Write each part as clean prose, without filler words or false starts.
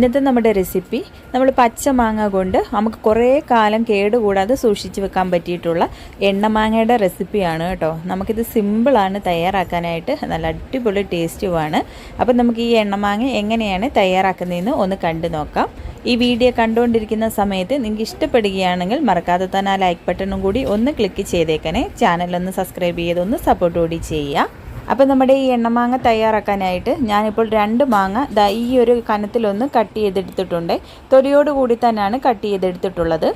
ഇന്നത്തെ നമ്മുടെ റെസിപ്പി നമ്മൾ പച്ചമാങ്ങ കൊണ്ട് നമുക്ക് കുറേ കാലം കേടുകൂടാതെ സൂക്ഷിച്ച് വെക്കാൻ പറ്റിയിട്ടുള്ള എണ്ണമാങ്ങയുടെ റെസിപ്പിയാണ് കേട്ടോ. നമുക്കിത് സിമ്പിളാണ് തയ്യാറാക്കാനായിട്ട്, നല്ല അടിപൊളി ടേസ്റ്റുമാണ്. അപ്പം നമുക്ക് ഈ എണ്ണമാങ്ങ എങ്ങനെയാണ് തയ്യാറാക്കുന്നതെന്ന് ഒന്ന് കണ്ടു നോക്കാം. ഈ വീഡിയോ കണ്ടുകൊണ്ടിരിക്കുന്ന സമയത്ത് നിങ്ങൾക്ക് ഇഷ്ടപ്പെടുകയാണെങ്കിൽ മറക്കാതെ തന്നെ ആ ലൈക്ക് ബട്ടണും കൂടി ഒന്ന് ക്ലിക്ക് ചെയ്തേക്കണേ. ചാനലൊന്ന് സബ്സ്ക്രൈബ് ചെയ്തൊന്ന് സപ്പോർട്ട് കൂടി ചെയ്യുക. അപ്പോൾ നമ്മുടെ ഈ എണ്ണമാങ്ങ തയ്യാറാക്കാനായിട്ട് ഞാനിപ്പോൾ 2 മാങ്ങ ഈ ഒരു കനത്തിലൊന്ന് കട്ട് ചെയ്തെടുത്തിട്ടുണ്ട്. തൊലിയോടുകൂടി തന്നെയാണ് കട്ട് ചെയ്തെടുത്തിട്ടുള്ളത്.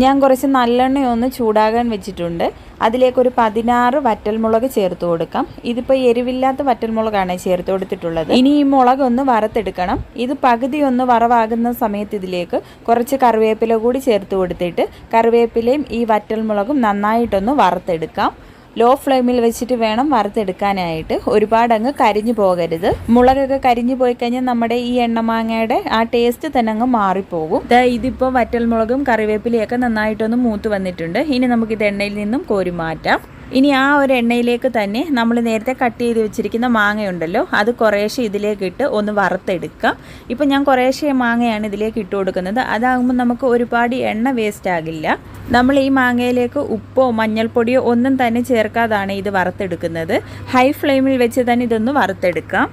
ഞാൻ കുറച്ച് നല്ലെണ്ണയൊന്ന് ചൂടാകാൻ വെച്ചിട്ടുണ്ട്. അതിലേക്കൊരു 16 വറ്റൽമുളക് ചേർത്ത് കൊടുക്കാം. ഇതിപ്പോൾ എരിവില്ലാത്ത വറ്റൽമുളകാണ് ചേർത്ത് കൊടുത്തിട്ടുള്ളത്. ഇനി ഈ മുളക് ഒന്ന് വറുത്തെടുക്കണം. ഇത് പകുതി ഒന്ന് വറവാകുന്ന സമയത്ത് ഇതിലേക്ക് കുറച്ച് കറിവേപ്പില കൂടി ചേർത്ത് കൊടുത്തിട്ട് കറിവേപ്പിലയും ഈ വറ്റൽമുളകും നന്നായിട്ടൊന്ന് വറുത്തെടുക്കാം. ലോ ഫ്ലെയിമിൽ വെച്ചിട്ട് വേണം വറുത്തെടുക്കാനായിട്ട്. ഒരുപാട് അങ്ങ് കരിഞ്ഞു പോകരുത്. മുളകൊക്കെ കരിഞ്ഞു പോയി കഴിഞ്ഞാൽ നമ്മുടെ ഈ എണ്ണമാങ്ങയുടെ ആ ടേസ്റ്റ് തന്നെ അങ്ങ് മാറിപ്പോകും. ഇതിപ്പോൾ വറ്റൽമുളകും കറിവേപ്പിലയൊക്കെ നന്നായിട്ടൊന്ന് മൂത്ത് വന്നിട്ടുണ്ട്. ഇനി നമുക്കിത് എണ്ണയിൽ നിന്നും കോരി മാറ്റാം. ഇനി ആ ഒരു എണ്ണയിലേക്ക് തന്നെ നമ്മൾ നേരത്തെ കട്ട് ചെയ്ത് വെച്ചിരിക്കുന്ന മാങ്ങയുണ്ടല്ലോ, അത് കുറേശ്ശെ ഇതിലേക്ക് ഇട്ട് ഒന്ന് വറുത്തെടുക്കാം. ഇപ്പം ഞാൻ കുറേശ്ശെ മാങ്ങയാണ് ഇതിലേക്ക് ഇട്ട് കൊടുക്കുന്നത്. അതാകുമ്പോൾ നമുക്ക് ഒരുപാട് എണ്ണ വേസ്റ്റ് ആകില്ല. നമ്മൾ ഈ മാങ്ങയിലേക്ക് ഉപ്പോ മഞ്ഞൾപ്പൊടിയോ ഒന്നും തന്നെ ചേർക്കാതാണ് ഇത് വറുത്തെടുക്കുന്നത്. ഹൈ ഫ്ലെയിമിൽ വെച്ച് തന്നെ ഇതൊന്ന് വറുത്തെടുക്കാം.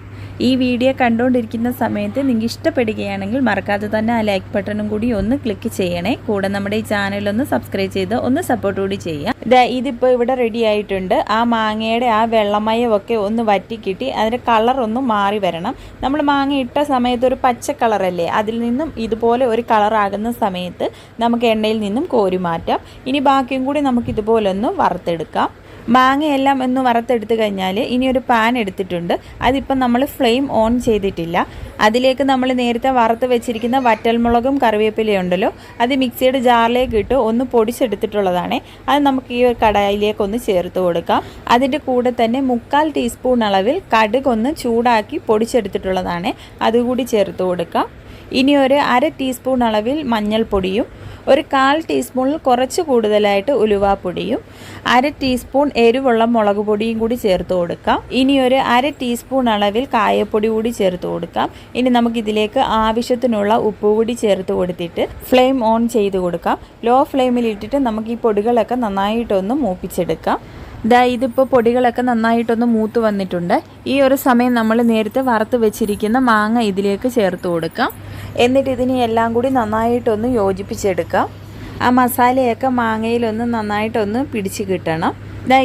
ഈ വീഡിയോ കണ്ടുകൊണ്ടിരിക്കുന്ന സമയത്ത് നിങ്ങൾക്ക് ഇഷ്ടപ്പെടുകയാണെങ്കിൽ മറക്കാതെ തന്നെ ആ ലൈക്ക് ബട്ടണും കൂടി ഒന്ന് ക്ലിക്ക് ചെയ്യണേ. കൂടെ നമ്മുടെ ഈ ചാനലൊന്ന് സബ്സ്ക്രൈബ് ചെയ്ത് ഒന്ന് സപ്പോർട്ട് കൂടി ചെയ്യാം. ഇതിപ്പോൾ ഇവിടെ റെഡി ആയിട്ടുണ്ട്. ആ മാങ്ങയുടെ ആ വെള്ളമയമൊക്കെ ഒന്ന് വറ്റിക്കിട്ടി അതിൻ്റെ കളർ ഒന്ന് മാറി വരണം. നമ്മൾ മാങ്ങ ഇട്ട സമയത്ത് ഒരു പച്ച കളറല്ലേ, അതിൽ നിന്നും ഇതുപോലെ ഒരു കളറാകുന്ന സമയത്ത് നമുക്ക് എണ്ണയിൽ നിന്നും കോരി മാറ്റാം. ഇനി ബാക്കിയും കൂടി നമുക്ക് ഇതുപോലെ ഒന്ന് വറുത്തെടുക്കാം. മാങ്ങയെല്ലാം ഒന്ന് വറുത്തെടുത്ത് കഴിഞ്ഞാൽ ഇനി ഒരു പാൻ എടുത്തിട്ടുണ്ട്. അതിപ്പം നമ്മൾ ഫ്ലെയിം ഓൺ ചെയ്തിട്ടില്ല. അതിലേക്ക് നമ്മൾ നേരത്തെ വറുത്ത് വെച്ചിരിക്കുന്ന വറ്റൽമുളകും കറിവേപ്പിലയും ഉണ്ടല്ലോ, അത് മിക്സിയുടെ ജാറിലേക്ക് ഇട്ട് ഒന്ന് പൊടിച്ചെടുത്തിട്ടുള്ളതാണ്. അത് നമുക്ക് ഈ ഒരു കടായിലേക്കൊന്ന് ചേർത്ത് കൊടുക്കാം. അതിൻ്റെ കൂടെ തന്നെ 1/4 ടീസ്പൂൺ അളവിൽ കടുക് ഒന്ന് ചൂടാക്കി പൊടിച്ചെടുത്തിട്ടുള്ളതാണ്, അതുകൂടി ചേർത്ത് കൊടുക്കാം. ഇനി ഒരു 1/2 ടീസ്പൂൺ അളവിൽ മഞ്ഞൾപ്പൊടിയും, ഒരു 1/4 ടീസ്പൂണിൽ കുറച്ച് കൂടുതലായിട്ട് ഉലുവാപ്പൊടിയും, 1/2 ടീസ്പൂൺ എരിവുള്ള മുളക് പൊടിയും കൂടി ചേർത്ത് കൊടുക്കാം. ഇനി ഒരു 1/2 ടീസ്പൂൺ അളവിൽ കായപ്പൊടി കൂടി ചേർത്ത് കൊടുക്കാം. ഇനി നമുക്കിതിലേക്ക് ആവശ്യത്തിനുള്ള ഉപ്പ് കൂടി ചേർത്ത് കൊടുത്തിട്ട് ഫ്ലെയിം ഓൺ ചെയ്ത് കൊടുക്കാം. ലോ ഫ്ലെയിമിൽ ഇട്ടിട്ട് നമുക്ക് ഈ പൊടികളൊക്കെ നന്നായിട്ടൊന്ന് മൂപ്പിച്ചെടുക്കാം. ഇതിപ്പോൾ പൊടികളൊക്കെ നന്നായിട്ടൊന്ന് മൂത്ത് വന്നിട്ടുണ്ട്. ഈ ഒരു സമയം നമ്മൾ നേരത്തെ വറുത്ത് വെച്ചിരിക്കുന്ന മാങ്ങ ഇതിലേക്ക് ചേർത്ത് കൊടുക്കാം. എന്നിട്ട് ഇതിനെ എല്ലാം കൂടി നന്നായിട്ടൊന്ന് യോജിപ്പിച്ചെടുക്കാം. ആ മസാലയൊക്കെ മാങ്ങയിലൊന്ന് നന്നായിട്ടൊന്ന് പിടിച്ച് കിട്ടണം.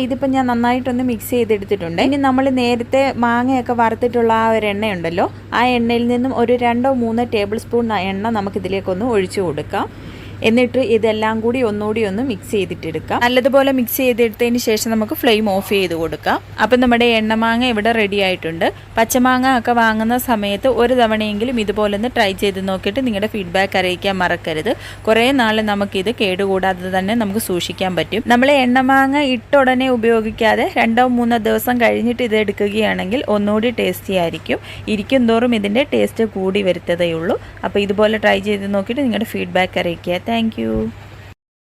ഇതിപ്പോൾ ഞാൻ നന്നായിട്ടൊന്ന് മിക്സ് ചെയ്തെടുത്തിട്ടുണ്ട്. ഇനി നമ്മൾ നേരത്തെ മാങ്ങയൊക്കെ വറുത്തിട്ടുള്ള ആ ഒരു എണ്ണയുണ്ടല്ലോ, ആ എണ്ണയിൽ നിന്നും ഒരു 2-3 ടേബിൾ സ്പൂൺ എണ്ണ നമുക്കിതിലേക്കൊന്ന് ഒഴിച്ചു കൊടുക്കാം. എന്നിട്ട് ഇതെല്ലാം കൂടി ഒന്നുകൂടി ഒന്ന് മിക്സ് ചെയ്തിട്ടെടുക്കാം. നല്ലതുപോലെ മിക്സ് ചെയ്തെടുത്തതിന് ശേഷം നമുക്ക് ഫ്ലെയിം ഓഫ് ചെയ്ത് കൊടുക്കാം. അപ്പം നമ്മുടെ എണ്ണമാങ്ങ ഇവിടെ റെഡി ആയിട്ടുണ്ട്. പച്ചമാങ്ങ ഒക്കെ വാങ്ങുന്ന സമയത്ത് ഒരു തവണയെങ്കിലും ഇതുപോലെ ഒന്ന് ട്രൈ ചെയ്ത് നോക്കിയിട്ട് നിങ്ങളുടെ ഫീഡ്ബാക്ക് അറിയിക്കാൻ മറക്കരുത്. കുറേ നാൾ നമുക്കിത് കേടുകൂടാതെ തന്നെ നമുക്ക് സൂക്ഷിക്കാൻ പറ്റും. നമ്മൾ എണ്ണമാങ്ങ ഇട്ട ഉടനെ ഉപയോഗിക്കാതെ 2-3 ദിവസം കഴിഞ്ഞിട്ട് ഇത് എടുക്കുകയാണെങ്കിൽ ഒന്നുകൂടി ടേസ്റ്റി ആയിരിക്കും. ഇരിക്കും തോറും ഇതിൻ്റെ ടേസ്റ്റ് കൂടി വരുത്തതേ ഉള്ളൂ. അപ്പോൾ ഇതുപോലെ ട്രൈ ചെയ്ത് നോക്കിയിട്ട് നിങ്ങളുടെ ഫീഡ്ബാക്ക് അറിയിക്കുക. Thank you.